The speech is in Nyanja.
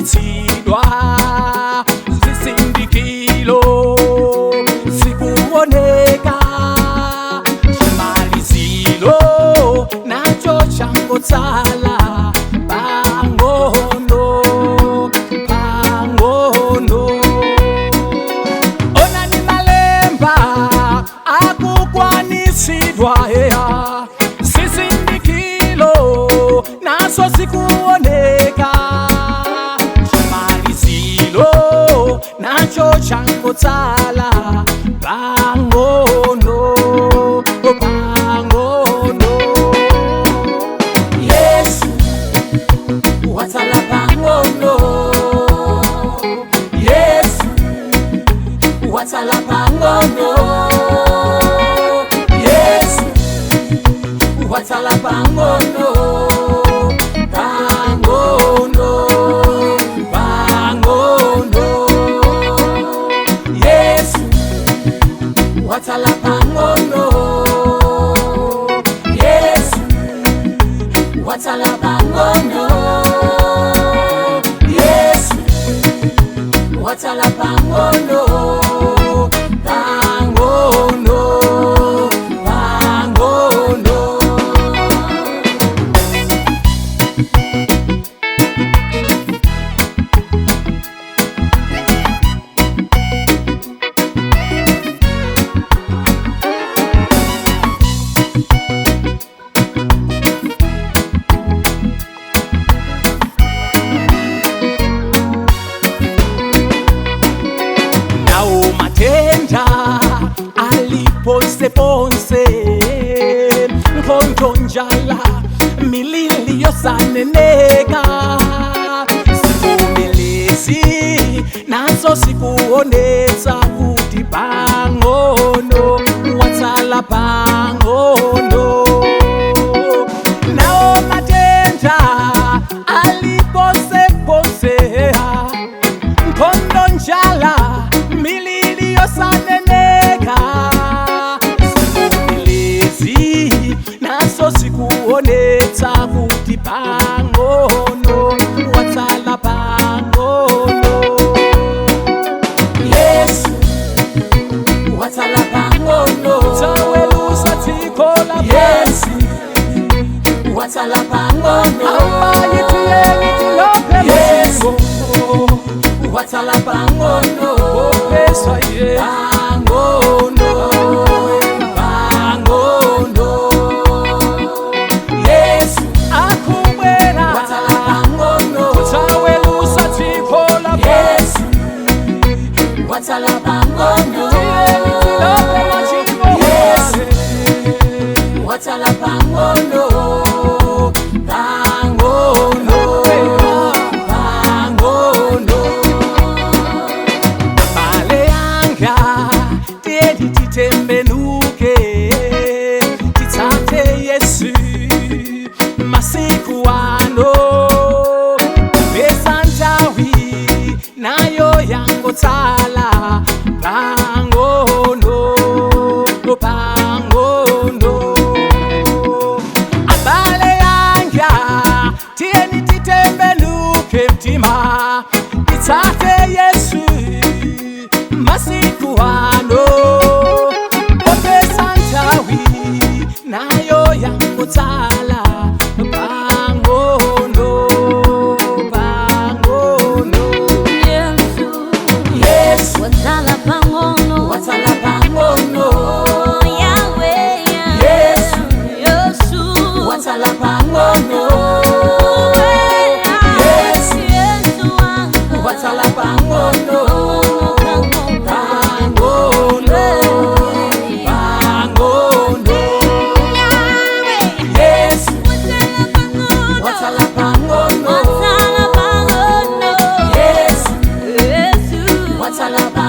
zimalitsidwa zisindikilo zikuoneka chimalizilo nacho changotsala pang'ono pang'ono. Onani malemba akukwanisidwa heya zisindikilo nazo zikuoneka chimalizilo nacho changotsala pang'ono pang'ono. Yesu watsala pang'ono, Yesu watsala pang'ono, Yesu watsala pang'ono pang'ono pang'ono. Yesu watsala pang'ono, Yesu watsala pang'ono, Yesu watsala pang'ono pang'ono pang'ono. Matenda aliponse ponse mkhonto njala milili yosaneneka sivumelezi nazo sikuonetsa kuti pang'ono watsala pang'ono. Nao matenda aliponse ponse mkhonto njala milili yosaneneka sivumelezi nazo sikuonetsa kuti pang'ono watsala pang'ono. Yesu watsala pang'ono, tawelusa dziko la Yesu watsala pang'ono, amayitieni tilope Yesu watsala pang'ono pang'ono pang'ono. Yesu akubwera watsala pang'ono, tawelusa dziko la Yesu watsala pang'ono, Yesu watsala pang'ono pang'ono pang'ono. Titembenuke titsate Yesu masiku ano pesa ntawi nayo yangotsala pang'ono pang'ono. Abale yanga tieni titembenuke mtima titsate Yesu masiku ano nayo yangotsala pang'ono pang'ono. Yesu, Yesu watsala pang'ono, watsala pang'ono, Yahweh, Yesu, Yesu watsala pang'ono, Yesu, Yesu wangu watsala pang'ono watsala pang'ono, watsala pang'ono, Yesu Yesu watsala pang'ono.